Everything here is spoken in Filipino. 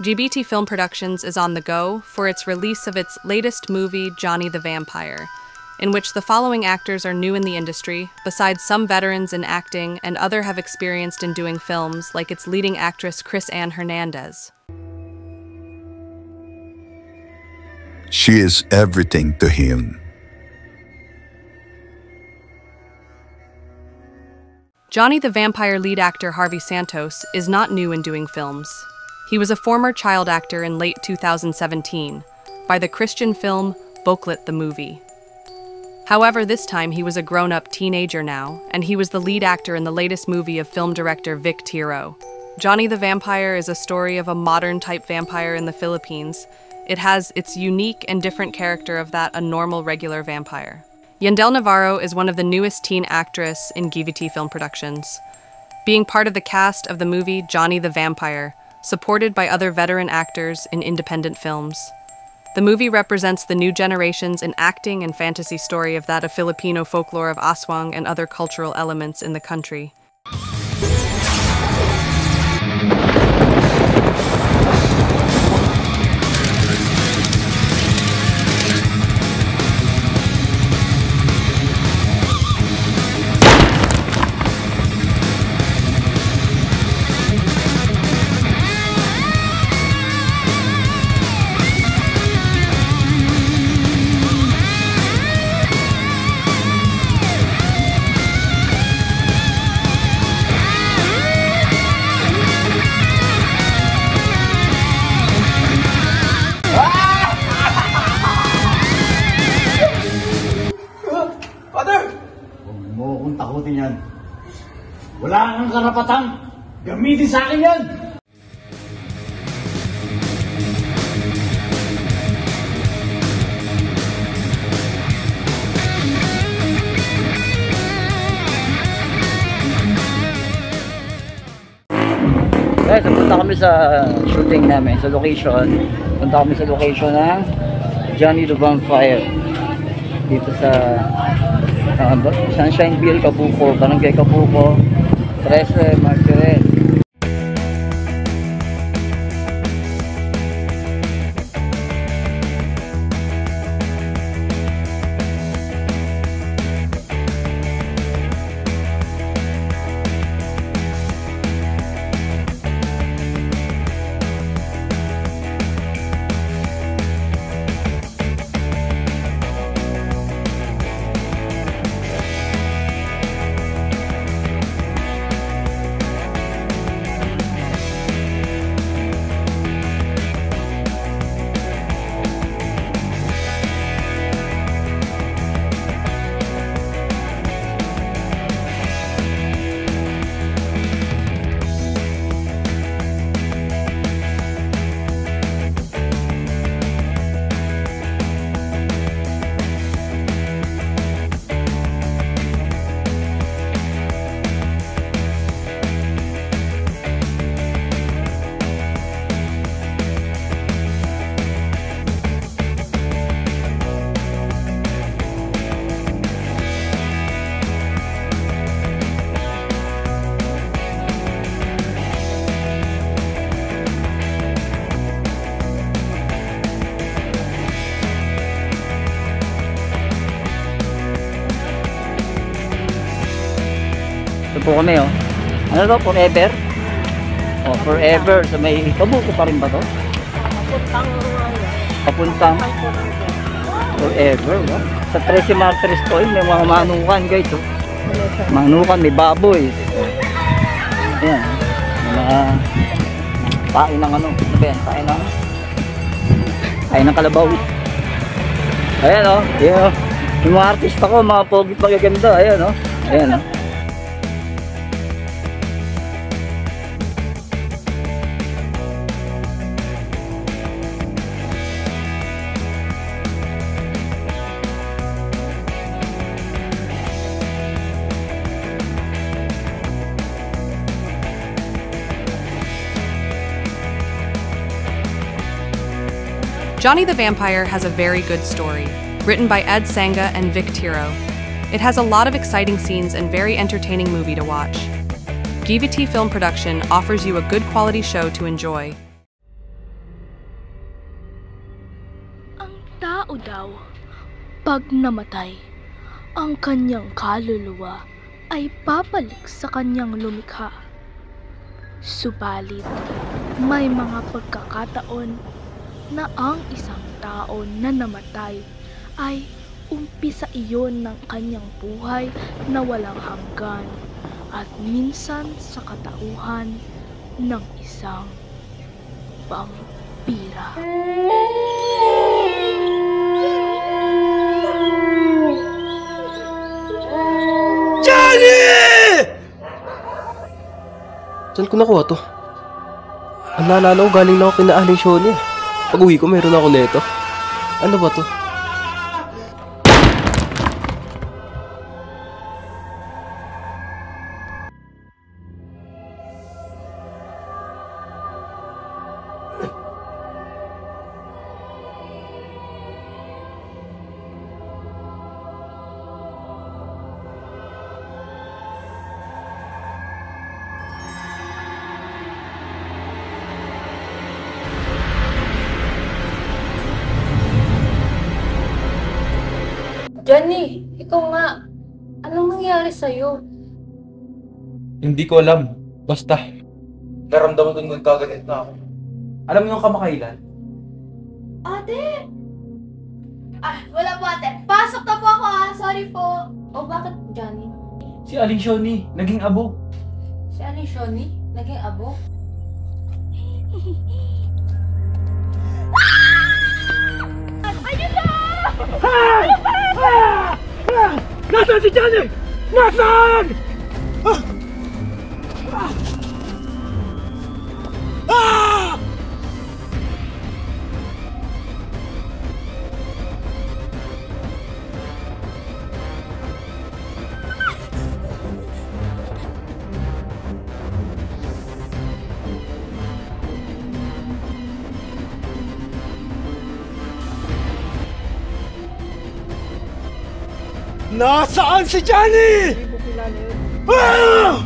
GBT Film Productions is on the go for its release of its latest movie, Johnny the Vampire, in which the following actors are new in the industry, besides some veterans in acting and other have experienced in doing films, like its leading actress Chris Ann Hernandez. She is everything to him. Johnny the Vampire lead actor Harvey Santos is not new in doing films. He was a former child actor in late 2017 by the Christian film Boklit the Movie. However, this time he was a grown-up teenager now, and he was the lead actor in the latest movie of film director Vic Tiro. Johnny the Vampire is a story of a modern-type vampire in the Philippines. It has its unique and different character of that a normal, regular vampire. Yandel Navarro is one of the newest teen actress in GVT Film Productions, being part of the cast of the movie Johnny the Vampire, supported by other veteran actors in independent films. The movie represents the new generations in acting and fantasy story of that of Filipino folklore of aswang and other cultural elements in the country. Kung takutin yan, wala kang karapatang gamitin sa akin yan! Guys, punta kami sa shooting namin, sa location. Punta kami sa location ng Johnny the Vampire dito sa Sunshineville, Kabuko, Barangay Kabuko, 13 Martires. Po kami, oh. Ano to? Forever? Oh, forever. So may Kabuko pa rin ba to? Papuntang forever, oh. Sa 13 Martires to, may mga manukan, guys, oh. Manukan, may baboy. Ayan. May mga pain ng ano. Ano ba yan? Pain ng kalabaw. Ayan, oh. Ayan, oh. Yung mga artista ko, mga pogit magaganda. Ayan, oh. Ayan, oh. Johnny the Vampire has a very good story, written by Ed Sanga and Vic Tiro. It has a lot of exciting scenes and very entertaining movie to watch. GVT Film Production offers you a good quality show to enjoy. daw, pag namatay, ang kanyang kaluluwa ay babalik sa kanyang lumikha. Subalit, may mga pagkakataon na ang isang tao na namatay ay umpisa iyon ng kanyang buhay na walang hanggan at minsan sa katauhan ng isang vampira. Saan ko nakuha to? Ang naalala ko, galing lang ako kina Aling Shoni. Pag uwi ko, meron ako neto. Ano ba to? Johnny, ikaw nga. Anong nangyari sa'yo? Hindi ko alam. Basta, naramdaman ko nagkagalit na ako. Alam mo yung kamakailan? Ate! Wala po ate. Pasok na po ako Sorry po. O bakit, Johnny? Si Aling Shoni, naging abo. Si Aling Shoni? Naging abo? Nasaan si Johnny? Nasaan? Nasaan si Johnny? Hindi ko kilala yun. Ah!